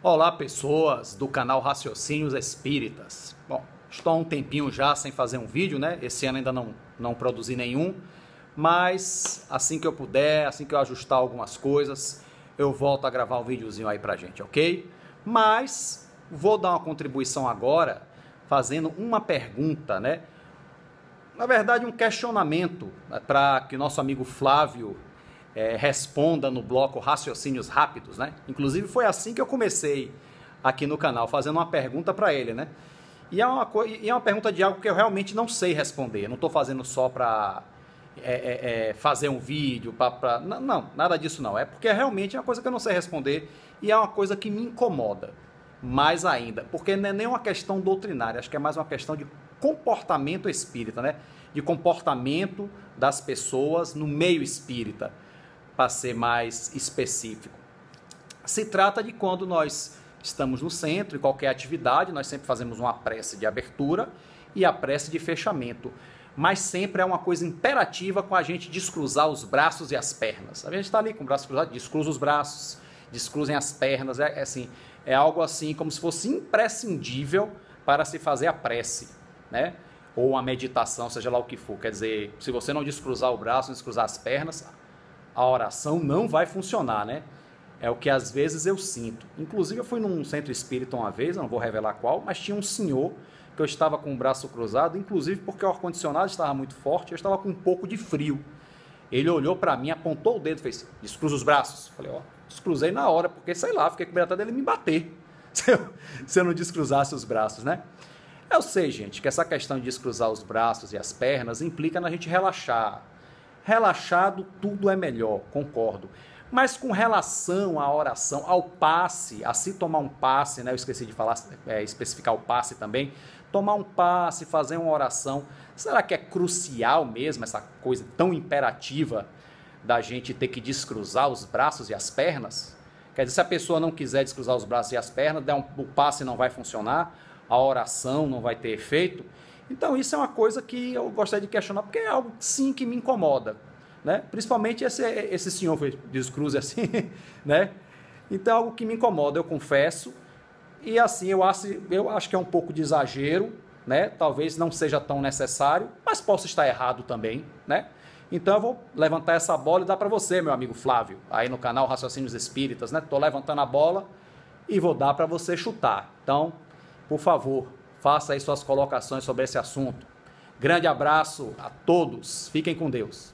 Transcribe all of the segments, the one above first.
Olá, pessoas do canal Raciocínios Espíritas. Bom, estou há um tempinho já sem fazer um vídeo, né? Esse ano ainda não produzi nenhum, mas assim que eu puder, assim que eu ajustar algumas coisas, eu volto a gravar um videozinho aí pra gente, ok? Mas vou dar uma contribuição agora, fazendo uma pergunta, né? Na verdade, um questionamento, né, para que nosso amigo Flávio responda no bloco Raciocínios Rápidos, né? Inclusive foi assim que eu comecei aqui no canal, fazendo uma pergunta para ele, né? E é uma pergunta de algo que eu realmente não sei responder. Eu não estou fazendo só para fazer um vídeo, não, nada disso não. É porque realmente é uma coisa que eu não sei responder e é uma coisa que me incomoda mais ainda, porque não é nem uma questão doutrinária, acho que é mais uma questão de comportamento espírita, né? De comportamento das pessoas no meio espírita, para ser mais específico. Se trata de quando nós estamos no centro, em qualquer atividade, nós sempre fazemos uma prece de abertura e a prece de fechamento, mas sempre é uma coisa imperativa com a gente descruzar os braços e as pernas. A gente está ali com o braço cruzado, descruza os braços, descruzem as pernas, é algo assim como se fosse imprescindível para se fazer a prece, né? Ou a meditação, seja lá o que for. Quer dizer, se você não descruzar o braço, não descruzar as pernas, a oração não vai funcionar, né? É o que às vezes eu sinto. Inclusive eu fui num centro espírita uma vez, eu não vou revelar qual, mas tinha um senhor que eu estava com o braço cruzado, inclusive porque o ar-condicionado estava muito forte, eu estava com um pouco de frio. Ele olhou para mim, apontou o dedo e fez, descruza os braços. Falei, ó, descruzei na hora, porque sei lá, fiquei com medo até dele me bater, se eu não descruzasse os braços, né? Eu sei, gente, que essa questão de descruzar os braços e as pernas implica na gente relaxar. Relaxado, tudo é melhor, concordo. Mas com relação à oração, ao passe, a se tomar um passe, né? Eu esqueci de falar, especificar o passe também. Tomar um passe, fazer uma oração. Será que é crucial mesmo essa coisa tão imperativa da gente ter que descruzar os braços e as pernas? Quer dizer, se a pessoa não quiser descruzar os braços e as pernas, o passe não vai funcionar, a oração não vai ter efeito. Então isso é uma coisa que eu gostaria de questionar, porque é algo sim que me incomoda, né? Principalmente esse senhor fez descruze assim, né? Então é algo que me incomoda, eu confesso, e assim eu acho que é um pouco de exagero, né? Talvez não seja tão necessário, mas posso estar errado também, né? Então eu vou levantar essa bola e dar para você, meu amigo Flávio, aí no canal Raciocínios Espíritas, né? Tô levantando a bola e vou dar para você chutar. Então, por favor, faça aí suas colocações sobre esse assunto. Grande abraço a todos. Fiquem com Deus.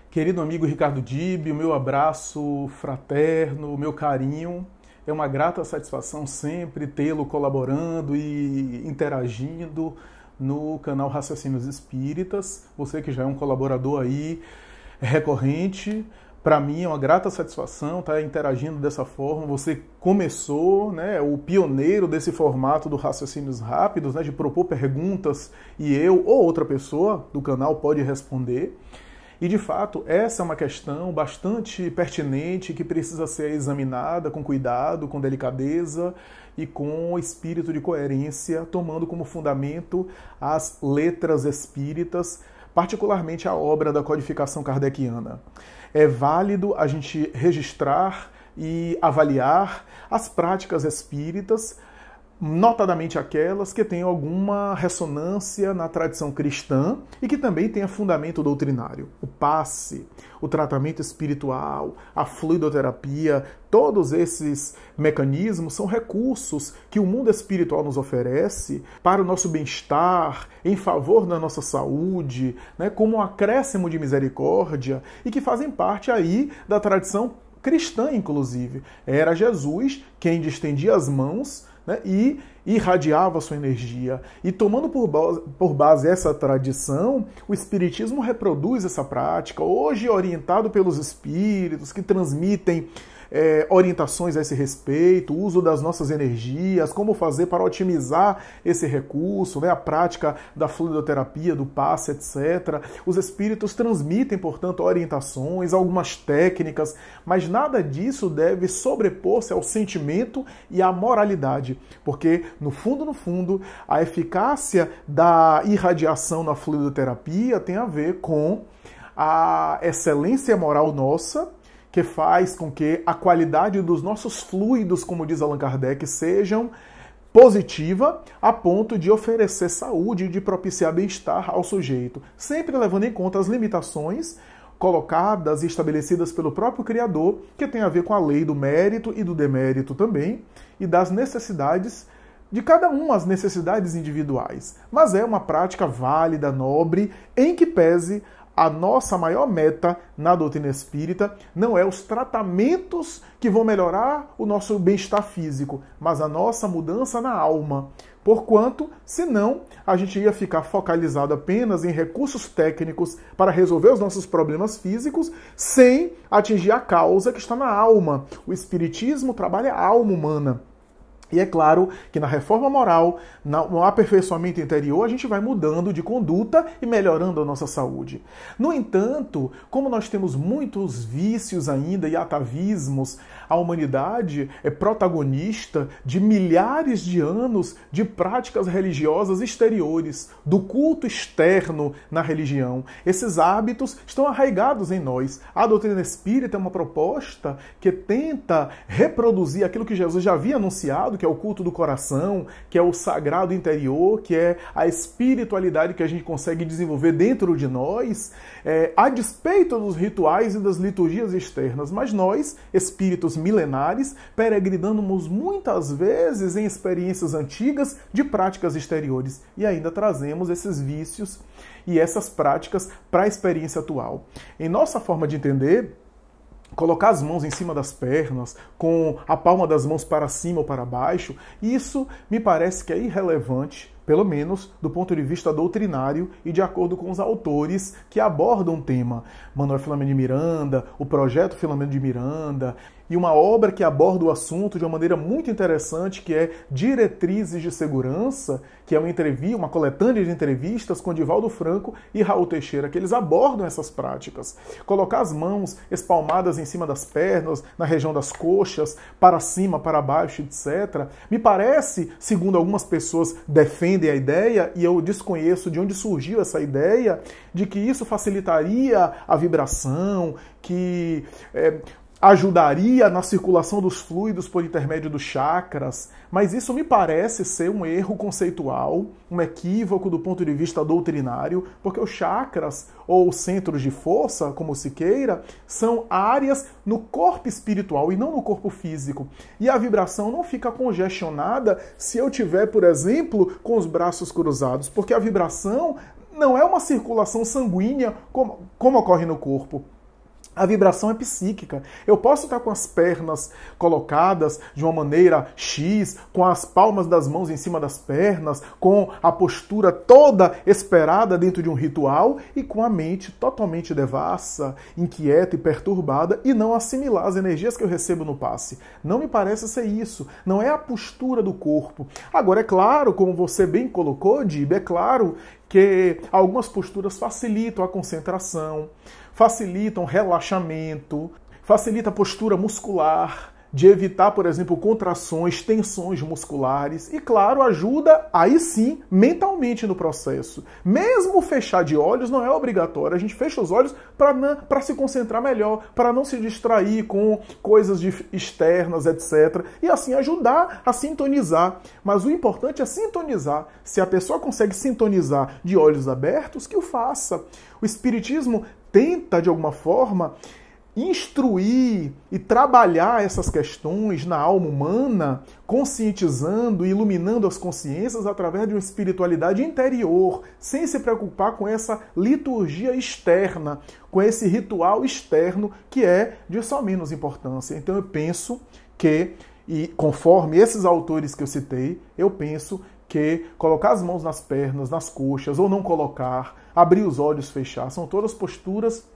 Querido amigo Ricardo Dib, o meu abraço fraterno, o meu carinho. É uma grata satisfação sempre tê-lo colaborando e interagindo no canal Raciocínios Espíritas. Você que já é um colaborador aí recorrente, para mim é uma grata satisfação estar interagindo dessa forma. Você começou, né, o pioneiro desse formato do Raciocínios Rápidos, né, de propor perguntas e eu ou outra pessoa do canal pode responder. E, de fato, essa é uma questão bastante pertinente que precisa ser examinada com cuidado, com delicadeza e com espírito de coerência, tomando como fundamento as letras espíritas, particularmente a obra da codificação kardeciana. É válido a gente registrar e avaliar as práticas espíritas, notadamente aquelas que têm alguma ressonância na tradição cristã e que também tenha fundamento doutrinário. O passe, o tratamento espiritual, a fluidoterapia, todos esses mecanismos são recursos que o mundo espiritual nos oferece para o nosso bem-estar, em favor da nossa saúde, né, como um acréscimo de misericórdia e que fazem parte aí da tradição cristã, inclusive. Era Jesus quem distendia as mãos, né, e irradiava sua energia. E tomando por base essa tradição, o Espiritismo reproduz essa prática, hoje orientado pelos espíritos que transmitem orientações a esse respeito, o uso das nossas energias, como fazer para otimizar esse recurso, né, a prática da fluidoterapia, do passe, etc. Os espíritos transmitem, portanto, orientações, algumas técnicas, mas nada disso deve sobrepor-se ao sentimento e à moralidade, porque, no fundo, a eficácia da irradiação na fluidoterapia tem a ver com a excelência moral nossa, que faz com que a qualidade dos nossos fluidos, como diz Allan Kardec, sejam positiva a ponto de oferecer saúde e de propiciar bem-estar ao sujeito, sempre levando em conta as limitações colocadas e estabelecidas pelo próprio Criador, que tem a ver com a lei do mérito e do demérito também, e das necessidades de cada um, as necessidades individuais. Mas é uma prática válida, nobre, em que pese a nossa maior meta na doutrina espírita não é os tratamentos que vão melhorar o nosso bem-estar físico, mas a nossa mudança na alma. Porquanto, senão, a gente ia ficar focalizado apenas em recursos técnicos para resolver os nossos problemas físicos, sem atingir a causa que está na alma. O Espiritismo trabalha a alma humana. E é claro que na reforma moral, no aperfeiçoamento interior, a gente vai mudando de conduta e melhorando a nossa saúde. No entanto, como nós temos muitos vícios ainda e atavismos, a humanidade é protagonista de milhares de anos de práticas religiosas exteriores, do culto externo na religião. Esses hábitos estão arraigados em nós. A doutrina espírita é uma proposta que tenta reproduzir aquilo que Jesus já havia anunciado, que é o culto do coração, que é o sagrado interior, que é a espiritualidade que a gente consegue desenvolver dentro de nós, a despeito dos rituais e das liturgias externas. Mas nós, espíritos milenares, peregrinamos muitas vezes em experiências antigas de práticas exteriores e ainda trazemos esses vícios e essas práticas para a experiência atual. Em nossa forma de entender, colocar as mãos em cima das pernas, com a palma das mãos para cima ou para baixo, isso me parece que é irrelevante, pelo menos do ponto de vista doutrinário e de acordo com os autores que abordam o tema. Manuel Filomeno de Miranda, o Projeto Filomeno de Miranda, e uma obra que aborda o assunto de uma maneira muito interessante, que é Diretrizes de Segurança, que é uma coletânea de entrevistas com Divaldo Franco e Raul Teixeira, que eles abordam essas práticas. Colocar as mãos espalmadas em cima das pernas, na região das coxas, para cima, para baixo, etc. Me parece, segundo algumas pessoas defendem a ideia, e eu desconheço de onde surgiu essa ideia, de que isso facilitaria a vibração, que ajudaria na circulação dos fluidos por intermédio dos chakras, mas isso me parece ser um erro conceitual, um equívoco do ponto de vista doutrinário, porque os chakras, ou centros de força, como se queira, são áreas no corpo espiritual e não no corpo físico. E a vibração não fica congestionada se eu tiver, por exemplo, com os braços cruzados, porque a vibração não é uma circulação sanguínea como ocorre no corpo. A vibração é psíquica. Eu posso estar com as pernas colocadas de uma maneira X, com as palmas das mãos em cima das pernas, com a postura toda esperada dentro de um ritual e com a mente totalmente devassa, inquieta e perturbada e não assimilar as energias que eu recebo no passe. Não me parece ser isso. Não é a postura do corpo. Agora, é claro, como você bem colocou, Dib, é claro que algumas posturas facilitam a concentração, facilitam relaxamento, facilita a postura muscular, de evitar, por exemplo, contrações, tensões musculares e, claro, ajuda aí sim mentalmente no processo. Mesmo fechar de olhos não é obrigatório, a gente fecha os olhos para se concentrar melhor, para não se distrair com coisas externas, etc. E assim ajudar a sintonizar. Mas o importante é sintonizar. Se a pessoa consegue sintonizar de olhos abertos, que o faça. O Espiritismo tenta, de alguma forma, instruir e trabalhar essas questões na alma humana, conscientizando e iluminando as consciências através de uma espiritualidade interior, sem se preocupar com essa liturgia externa, com esse ritual externo que é de só menos importância. Então eu penso que, e conforme esses autores que eu citei, eu penso que colocar as mãos nas pernas, nas coxas, ou não colocar, abrir os olhos, fechar, são todas posturas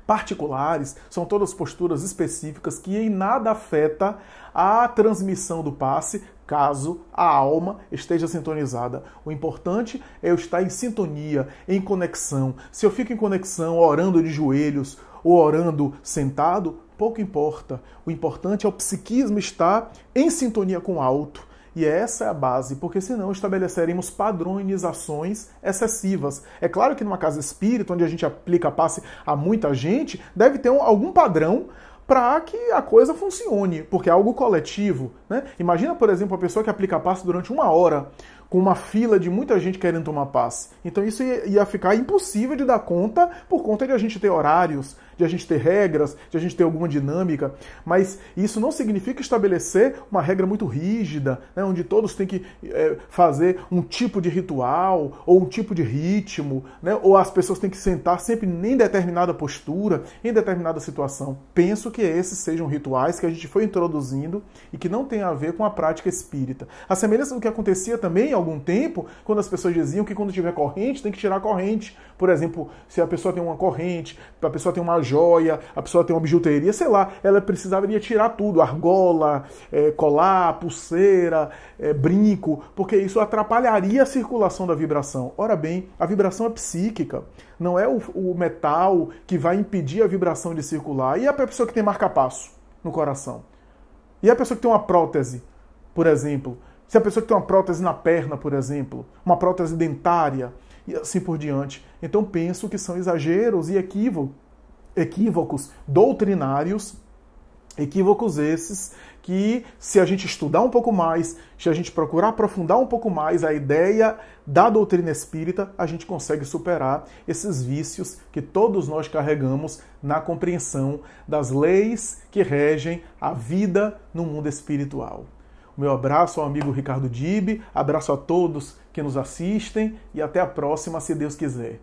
particulares, são todas posturas específicas que em nada afeta a transmissão do passe, caso a alma esteja sintonizada. O importante é eu estar em sintonia, em conexão. Se eu fico em conexão orando de joelhos ou orando sentado, pouco importa. O importante é o psiquismo estar em sintonia com o alto, E essa é a base, porque senão estabeleceremos padronizações excessivas. É claro que numa casa espírita, onde a gente aplica passe a muita gente, deve ter algum padrão para que a coisa funcione, porque é algo coletivo, né? Imagina, por exemplo, a pessoa que aplica passe durante 1 hora, com uma fila de muita gente querendo tomar passe. Então isso ia ficar impossível de dar conta, por conta de a gente ter horários, de a gente ter regras, de a gente ter alguma dinâmica. Mas isso não significa estabelecer uma regra muito rígida, né, onde todos têm que fazer um tipo de ritual, ou um tipo de ritmo, né, ou as pessoas têm que sentar sempre em determinada postura, em determinada situação. Penso que esses sejam rituais que a gente foi introduzindo e que não tem a ver com a prática espírita. A semelhança do que acontecia também há algum tempo, quando as pessoas diziam que quando tiver corrente, tem que tirar a corrente. Por exemplo, se a pessoa tem uma corrente, a pessoa tem uma joia, a pessoa tem uma bijuteria, sei lá, ela precisaria tirar tudo, argola, colar, pulseira, brinco, porque isso atrapalharia a circulação da vibração. Ora bem, a vibração é psíquica, não é o metal que vai impedir a vibração de circular. E a pessoa que tem marca-passo no coração? E a pessoa que tem uma prótese, por exemplo? Se a pessoa que tem uma prótese na perna, por exemplo, uma prótese dentária, e assim por diante. Então penso que são exageros e equívocos doutrinários, equívocos esses que, se a gente estudar um pouco mais, se a gente procurar aprofundar um pouco mais a ideia da doutrina espírita, a gente consegue superar esses vícios que todos nós carregamos na compreensão das leis que regem a vida no mundo espiritual. O meu abraço ao amigo Ricardo Dib, abraço a todos que nos assistem e até a próxima, se Deus quiser.